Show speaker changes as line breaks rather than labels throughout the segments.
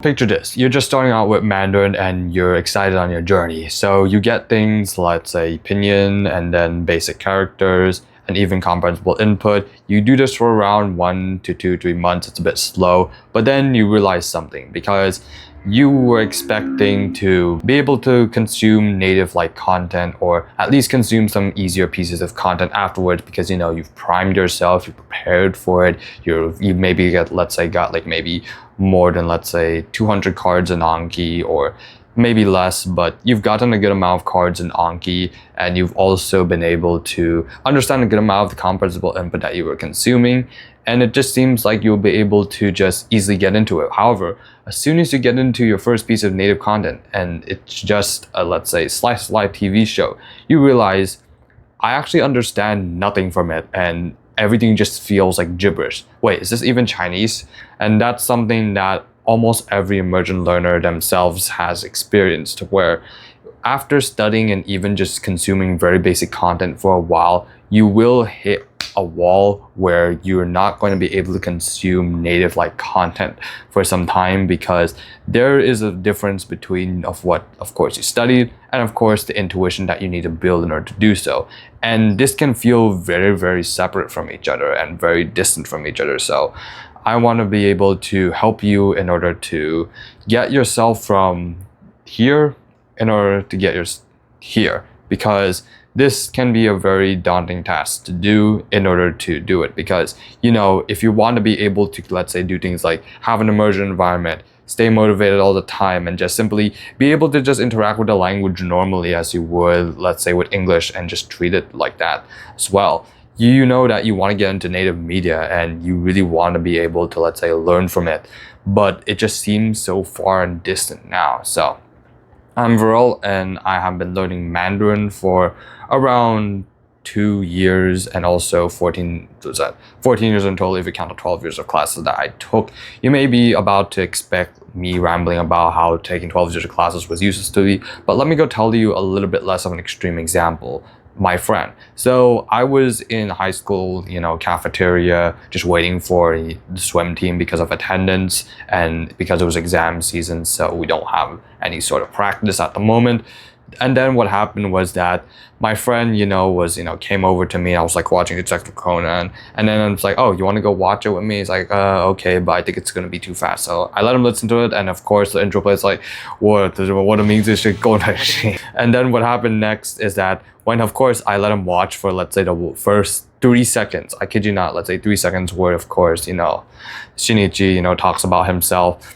Picture this, you're just starting out with Mandarin and you're excited on your journey. So you get things, let's say pinyin and then basic characters and even comprehensible input. You do this for around 1 to 2, 3 months. It's a bit slow, but then you realize something because you were expecting to be able to consume native like content or at least consume some easier pieces of content afterwards because you've primed yourself, you prepared for it, you maybe got like maybe more than let's say 200 cards in Anki or maybe less, but you've gotten a good amount of cards in Anki and you've also been able to understand a good amount of the comprehensible input that you were consuming, and it just seems like you'll be able to just easily get into it. However, as soon as you get into your first piece of native content and it's just a, let's say, slice of life TV show, you realize I actually understand nothing from it and everything just feels like gibberish. Wait, is this even Chinese? And that's something that almost every immersion learner themselves has experienced, where after studying and even just consuming very basic content for a while, you will hit a wall where you're not going to be able to consume native like content for some time, because there is a difference between of what of course you studied and of course the intuition that you need to build in order to do so. And this can feel very, very separate from each other and very distant from each other. So I want to be able to help you in order to get yourself from here in order to get yours here, because this can be a very daunting task to do in order to do it. Because if you want to be able to, let's say, do things like have an immersion environment, stay motivated all the time, and just simply be able to just interact with the language normally as you would, let's say, with English, and just treat it like that as well. You know that you want to get into native media and you really want to be able to, let's say, learn from it, but it just seems so far and distant now. So I'm Viral and I have been learning Mandarin for around 2 years, and also 14 years in total if you count the 12 years of classes that I took. You may be about to expect me rambling about how taking 12 years of classes was useless to me, but let me go tell you a little bit less of an extreme example. My friend. So I was in high school, cafeteria, just waiting for the swim team because of attendance and because it was exam season, so we don't have any sort of practice at the moment. And then what happened was that my friend, came over to me. I was like watching Detective Conan, and then I was like, "Oh, you want to go watch it with me?" He's like, "Okay, but I think it's gonna be too fast." So I let him listen to it, and of course the intro plays like, "What it means is should go." And then what happened next is that when, of course, I let him watch for, let's say, the first 3 seconds. I kid you not, let's say 3 seconds where, of course, Shinichi, talks about himself.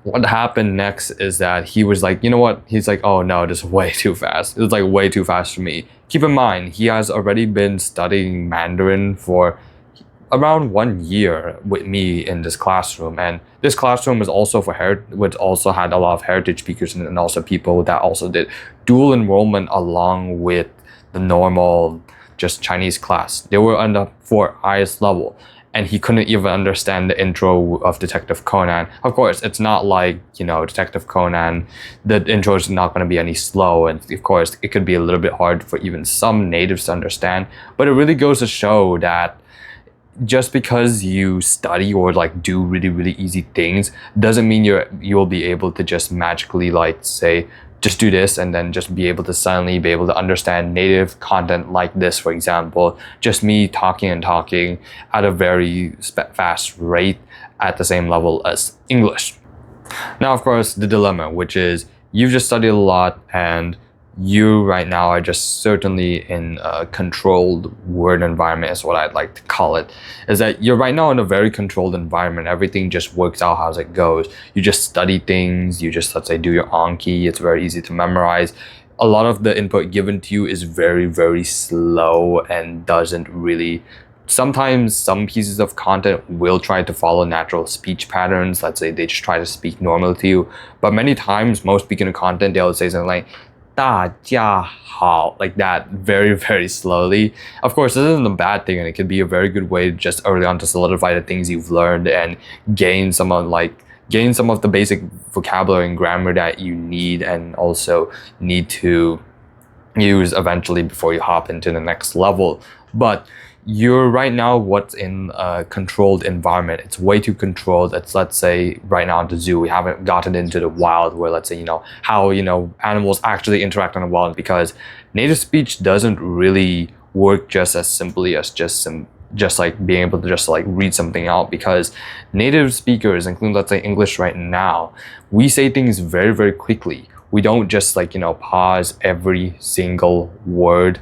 What happened next is that he was like, you know what? He's like, oh no, this is way too fast. It's like way too fast for me. Keep in mind, he has already been studying Mandarin for around 1 year with me in this classroom. And this classroom was also which also had a lot of heritage speakers and also people that also did dual enrollment along with the normal just Chinese class. They were on the 4 highest level. And he couldn't even understand the intro of Detective Conan. Of course, it's not like, Detective Conan, the intro is not going to be any slow. And of course, it could be a little bit hard for even some natives to understand. But it really goes to show that just because you study or like do really, really easy things doesn't mean you'll be able to just magically say, just do this and then just be able to suddenly be able to understand native content like this, for example. Just me talking at a very fast rate at the same level as English. Now, of course, the dilemma, which is you've just studied a lot and you right now are just certainly in a controlled word environment is what I'd like to call it, is that you're right now in a very controlled environment. Everything just works out as it goes. You just study things, you just, let's say, do your Anki. It's very easy to memorize. A lot of the input given to you is very, very slow and doesn't really. Sometimes some pieces of content will try to follow natural speech patterns. Let's say they just try to speak normally to you. But many times, most beginner content, they'll say something like, 大家好, like that, very, very slowly. Of course, this isn't a bad thing, and it could be a very good way just early on to solidify the things you've learned and gain some of the basic vocabulary and grammar that you need and also need to use eventually before you hop into the next level. But you're right now what's in a controlled environment. It's way too controlled. It's, let's say, right now at the zoo, we haven't gotten into the wild where, let's say, how, animals actually interact in the wild, because native speech doesn't really work just as simply as just like being able to just like read something out, because native speakers, including, let's say, English right now, we say things very, very quickly. We don't just like, pause every single word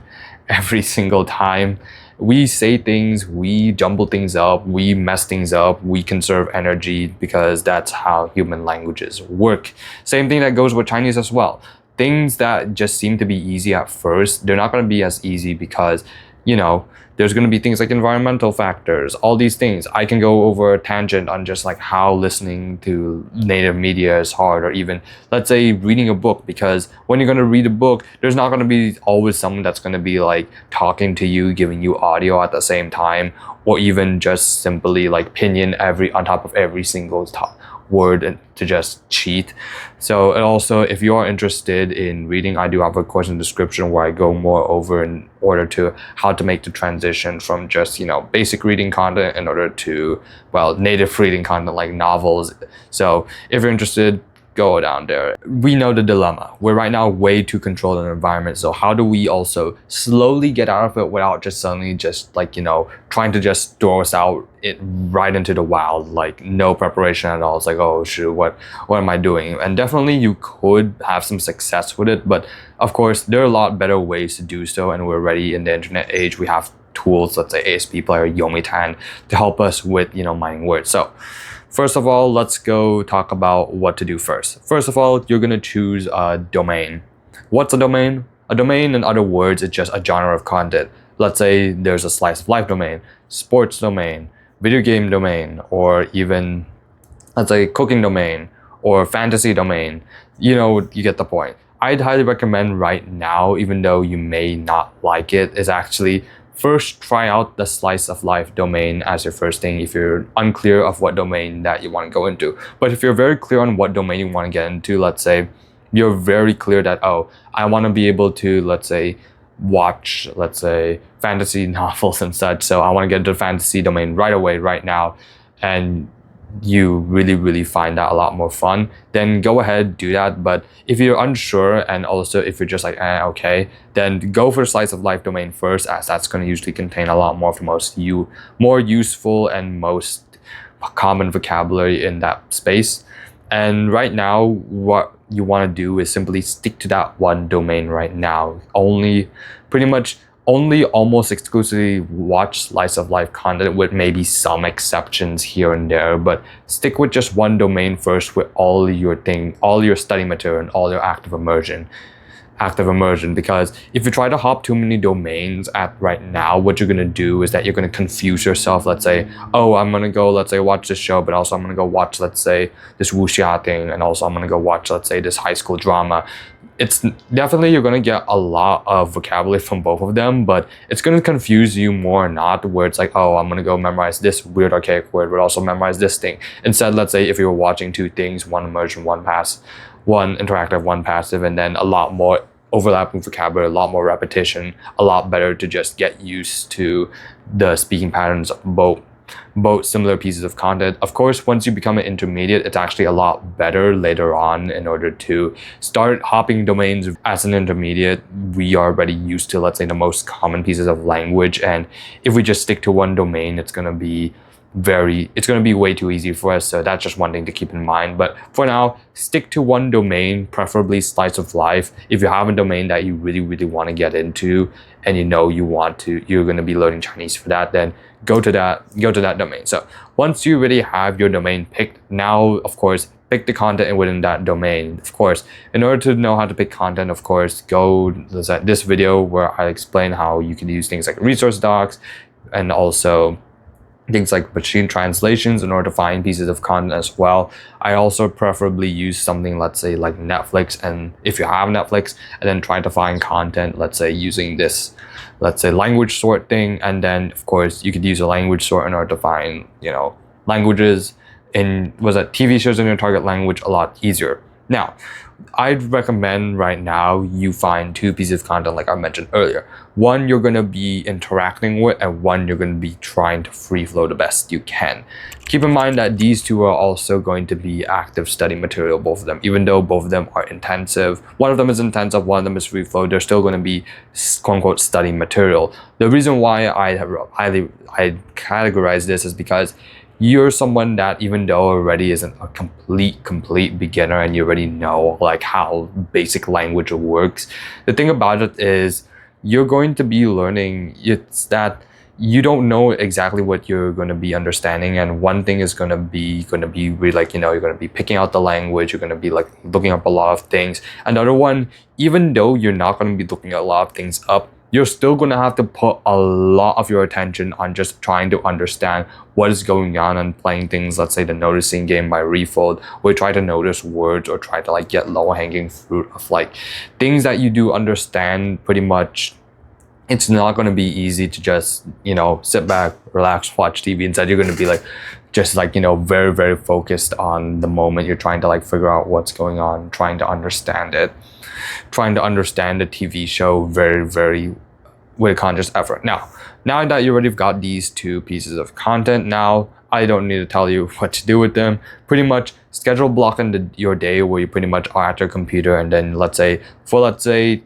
every single time. We say things, we jumble things up, we mess things up, we conserve energy, because that's how human languages work. Same thing that goes with Chinese as well. Things that just seem to be easy at first, they're not going to be as easy, because there's going to be things like environmental factors, all these things. I can go over a tangent on just like how listening to native media is hard, or even, let's say, reading a book, because when you're going to read a book, there's not going to be always someone that's going to be like talking to you, giving you audio at the same time, or even just simply like pinyin on top of every single word and to just cheat. So, and also, if you are interested in reading, I do have a course in the description where I go more over in order to how to make the transition from just basic reading content in order to, well, native reading content like novels. So if you're interested, go down there. We know the dilemma. We're right now way too controlled in the environment. So how do we also slowly get out of it without just suddenly just like, trying to just throw us out it right into the wild, like no preparation at all. It's like, oh shoot, what am I doing? And definitely you could have some success with it, but of course there are a lot better ways to do so, and we're already in the internet age. We have tools, let's say ASP Player, Yomitan, to help us with mining words. So first of all, let's go talk about what to do first. First of all, you're gonna choose a domain. What's a domain? A domain, in other words, is just a genre of content. Let's say there's a slice of life domain, sports domain, video game domain, or even, let's say, cooking domain, or fantasy domain. You get the point. I'd highly recommend right now, even though you may not like it, is actually first try out the slice of life domain as your first thing if you're unclear of what domain that you want to go into. But if you're very clear on what domain you want to get into, let's say you're very clear that, oh, I want to be able to, let's say, watch, let's say, fantasy novels and such, so I want to get into the fantasy domain right away, right now, and you really, really find that a lot more fun, then go ahead, do that. But if you're unsure, and also if you're just like, okay, then go for slice of life domain first, as that's going to usually contain a lot more of the more useful and most common vocabulary in that space. And right now, what you want to do is simply stick to that one domain right now. Only almost exclusively watch slice of life content, with maybe some exceptions here and there, but stick with just one domain first with all your study material and all your active immersion, because if you try to hop too many domains at right now, what you're going to do is that you're going to confuse yourself. Let's say, oh, I'm going to go, let's say, watch this show, but also I'm going to go watch, let's say, this wuxia thing, and also I'm going to go watch, let's say, this high school drama. It's definitely, you're going to get a lot of vocabulary from both of them, but it's going to confuse you more or not, where it's like, oh, I'm going to go memorize this weird archaic word, but also memorize this thing. Instead, let's say if you're watching two things, one immersion, one interactive, one passive, and then a lot more overlapping vocabulary, a lot more repetition, a lot better to just get used to the speaking patterns of both similar pieces of content. Of course, once you become an intermediate, it's actually a lot better later on. In order to start hopping domains as an intermediate, we are already used to, let's say, the most common pieces of language, and if we just stick to one domain, it's going to be way too easy for us. So that's just one thing to keep in mind. But for now, stick to one domain, preferably slice of life. If you have a domain that you really, really want to get into, and you're going to be learning Chinese for that, then go to that domain. So once you really have your domain picked, now, of course, pick the content within that domain. Of course, in order to know how to pick content, of course, go to this video where I explain how you can use things like resource docs, and also things like machine translations in order to find pieces of content as well. I also preferably use something, let's say, like Netflix, and if you have Netflix, and then try to find content, let's say, using this, let's say, language sort thing. And then, of course, you could use a language sort in order to find, languages in, TV shows in your target language a lot easier. Now, I'd recommend right now you find two pieces of content like I mentioned earlier. One you're going to be interacting with, and one you're going to be trying to free flow the best you can. Keep in mind that these two are also going to be active study material, both of them. Even though both of them are intensive, one of them is intensive, one of them is free flow, they're still going to be quote unquote study material. The reason why I categorize this is because you're someone that, even though already isn't a complete beginner and you already know like how basic language works, the thing about it is you're going to be learning. It's that you don't know exactly what you're going to be understanding, and one thing is going to be really like, you're going to be picking out the language, you're going to be like looking up a lot of things. Another one, even though you're not going to be looking a lot of things up, you're still going to have to put a lot of your attention on just trying to understand what is going on and playing things, let's say the noticing game by Refold, where you try to notice words or try to like get low-hanging fruit of like things that you do understand pretty much. It's not going to be easy to just, sit back, relax, watch TV. Instead, you're going to be like, just like, very, very focused on the moment. You're trying to like figure out what's going on, trying to understand it, trying to understand the TV show very, very with a conscious effort. Now that you already got these two pieces of content, now I don't need to tell you what to do with them. Pretty much schedule block in your day where you pretty much are at your computer, and then let's say 30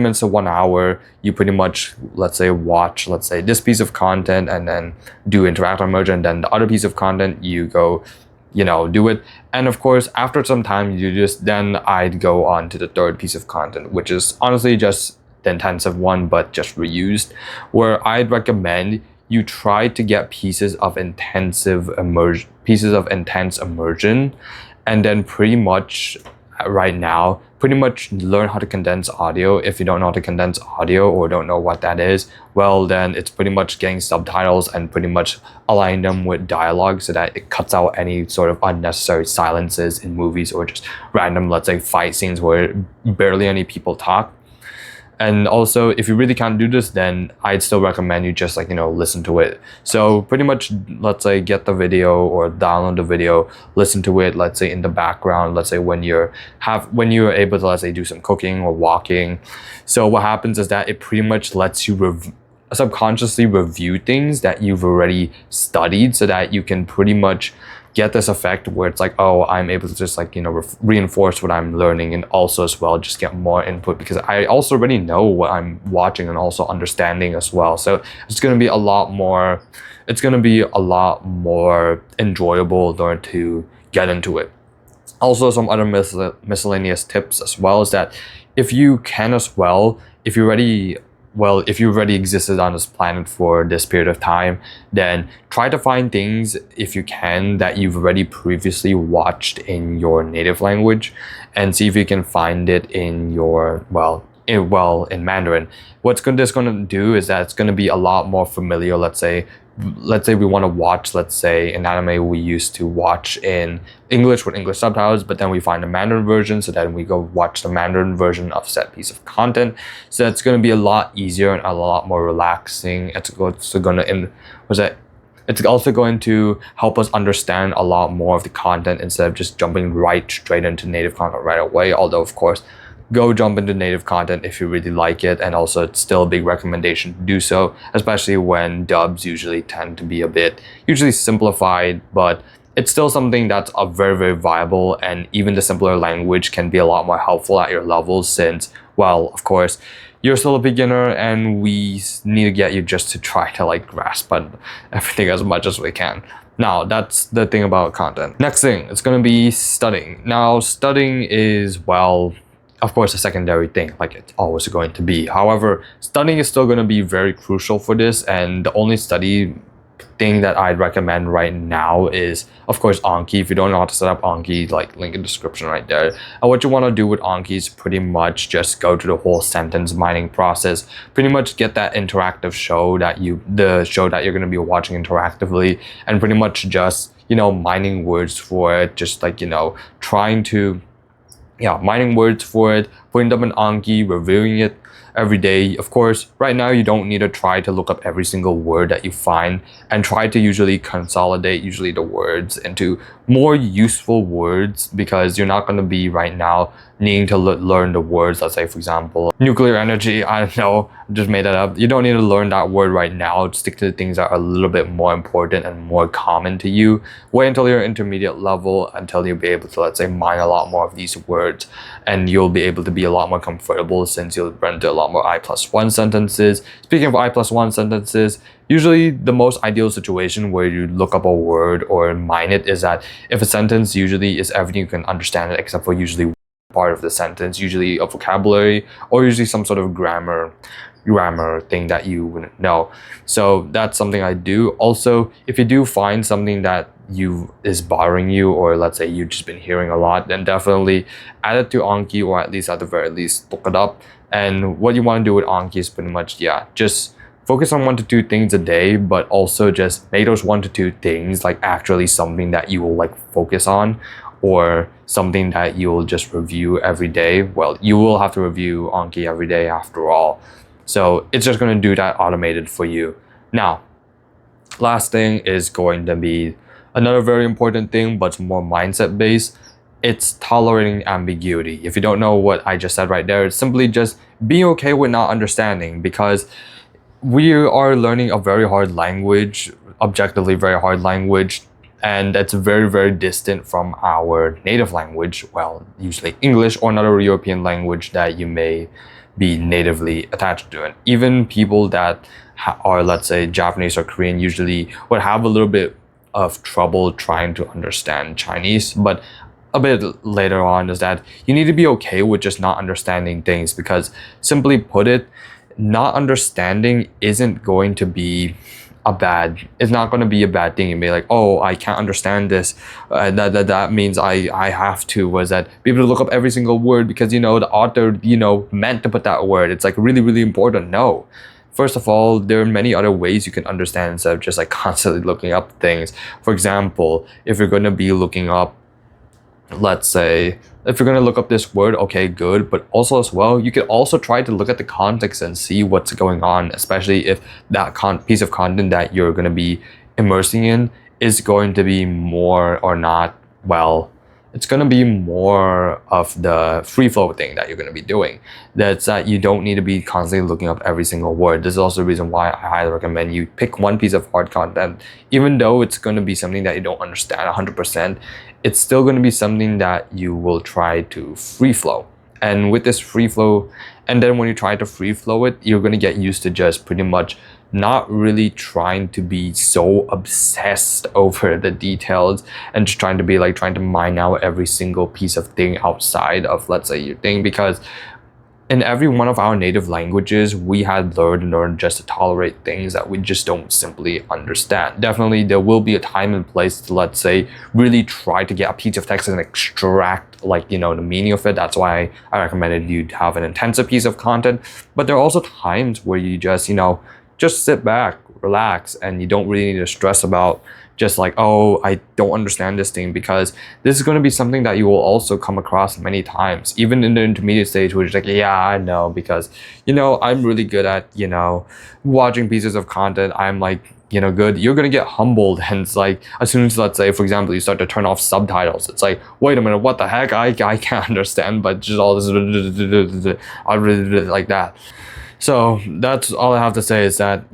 minutes to 1 hour, you pretty much, let's say, watch, let's say, this piece of content and then do interactive immersion. Then the other piece of content, you go, do it. And of course, after some time, then I'd go on to the third piece of content, which is honestly just the intensive one, but just reused, where I'd recommend you try to get pieces of intense immersion, and then pretty much learn how to condense audio. If you don't know how to condense audio or don't know what that is, well, then it's pretty much getting subtitles and pretty much align them with dialogue so that it cuts out any sort of unnecessary silences in movies or just random, let's say, fight scenes where barely any people talk. And also, if you really can't do this, then I'd still recommend you just like, listen to it. So pretty much, let's say, get the video or download the video, listen to it, let's say in the background, let's say when you're able to, let's say, do some cooking or walking. So what happens is that it pretty much lets you subconsciously review things that you've already studied, so that you can pretty much get this effect where it's like, oh, I'm able to just like, reinforce what I'm learning, and also as well just get more input because I also already know what I'm watching and also understanding as well. So it's going to be a lot more enjoyable in order to get into it. Also, some other miscellaneous tips as well is that if you can as well, if you already existed on this planet for this period of time, then try to find things, if you can, that you've already previously watched in your native language, and see if you can find it in in Mandarin. What's this going to do is that it's going to be a lot more familiar. Let's say we want to watch, let's say, an anime we used to watch in English with English subtitles, but then we find a Mandarin version, so then we go watch the Mandarin version of said piece of content. So it's going to be a lot easier and a lot more relaxing. It's also going to help us understand a lot more of the content instead of just jumping right straight into native content right away. Although, of course, go jump into native content if you really like it, and also it's still a big recommendation to do so, especially when dubs usually tend to be a bit simplified, but it's still something that's a very, very viable, and even the simpler language can be a lot more helpful at your levels since, well, of course, you're still a beginner and we need to get you just to try to like grasp on everything as much as we can. Now, that's the thing about content. Next thing, it's going to be studying. Now, studying is, well, of course, a secondary thing, like it's always going to be. However, studying is still going to be very crucial for this, and the only study thing that I'd recommend right now is, of course, Anki. If you don't know how to set up Anki, like link in the description right there. And what you want to do with Anki is pretty much just go to the whole sentence mining process. Pretty much get that interactive show that you're going to be watching interactively, and pretty much just, mining words for it, just like, mining words for it, putting them in Anki, reviewing it, every day. Of course, right now you don't need to try to look up every single word that you find, and try to usually consolidate usually the words into more useful words, because you're not going to be right now needing to learn the words. Let's say, for example, nuclear energy. I don't know, just made that up. You don't need to learn that word right now. Stick to the things that are a little bit more important and more common to you. Wait until you're intermediate level, until you'll be able to, let's say, mine a lot more of these words, and you'll be able to be a lot more comfortable, since you'll run into a lot more I+1 sentences. Speaking of I+1 sentences, usually the most ideal situation where you look up a word or mine it is that if a sentence usually is everything you can understand it except for usually part of the sentence, usually a vocabulary or usually some sort of grammar thing that you wouldn't know. So that's something I do. Also, if you do find something that is bothering you, or let's say you've just been hearing a lot, then definitely add it to Anki, or at least at the very least look it up. And what you want to do with Anki is pretty much, just focus on 1 to 2 things a day, but also just make those 1 to 2 things like actually something that you will like focus on, or something that you'll just review every day. Well, you will have to review Anki every day after all. So it's just going to do that automated for you. Now, last thing is going to be another very important thing, but it's more mindset based. It's tolerating ambiguity. If you don't know what I just said right there, it's simply just being okay with not understanding, because we are learning a very hard language, objectively very hard language, and it's very, very distant from our native language. Well, usually English or another European language that you may be natively attached to. And even people that are, let's say, Japanese or Korean usually would have a little bit of trouble trying to understand Chinese. But a bit later on is that you need to be okay with just not understanding things, because simply put it, not understanding isn't going to be it's not going to be a bad thing. You may be like, oh, I can't understand this. That means I have to, be able to look up every single word because, the author, meant to put that word. It's like really, really important. No. First of all, there are many other ways you can understand instead of just like constantly looking up things. For example, if you're going to be looking up, let's say, if you're going to look up this word, okay, good. But also as well, you could also try to look at the context and see what's going on, especially if that piece of content that you're going to be immersing in is going to be more or not, well, it's going to be more of the free flow thing that you're going to be doing. That's that you don't need to be constantly looking up every single word. This is also the reason why I highly recommend you pick one piece of hard content. Even though it's going to be something that you don't understand 100%, it's still going to be something that you will try to free flow. And with this free flow, and then when you try to free flow it, you're going to get used to just pretty much not really trying to be so obsessed over the details and just trying to mine out every single piece of thing outside of, let's say, your thing. Because in every one of our native languages, we had learned just to tolerate things that we just don't simply understand. Definitely, there will be a time and place to, let's say, really try to get a piece of text and extract, the meaning of it. That's why I recommended you to have an intensive piece of content. But there are also times where you just sit back, relax, and you don't really need to stress about just like, oh, I don't understand this thing, because this is going to be something that you will also come across many times, even in the intermediate stage, where you're like, yeah, I know, because, I'm really good at, watching pieces of content. I'm like, good. You're going to get humbled. And it's like, as soon as, let's say, for example, you start to turn off subtitles, it's like, wait a minute, what the heck? I can't understand, but just all this, I really like that. So that's all I have to say is that,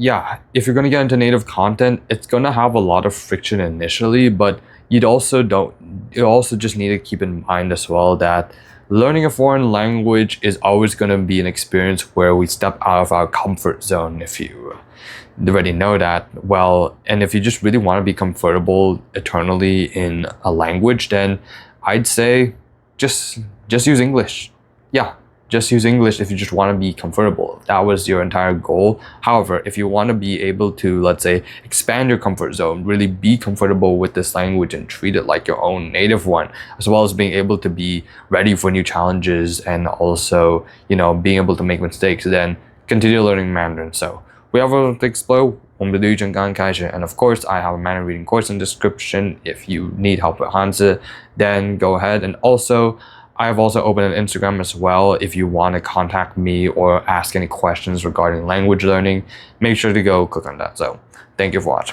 if you're going to get into native content, it's going to have a lot of friction initially, but you also just need to keep in mind as well that learning a foreign language is always going to be an experience where we step out of our comfort zone, if you already know that. Well, and if you just really want to be comfortable eternally in a language, then I'd say just use English. Just use English if you just want to be comfortable. That was your entire goal. However, if you want to be able to, let's say, expand your comfort zone, really be comfortable with this language and treat it like your own native one, as well as being able to be ready for new challenges and also, being able to make mistakes, then continue learning Mandarin. So, 不要忘了 to explore. 我们的旅程刚开始, and of course, I have a Mandarin reading course in the description. If you need help with Hanzi, then go ahead. And also, I have also opened an Instagram as well. If you want to contact me or ask any questions regarding language learning, make sure to go click on that. So thank you for watching.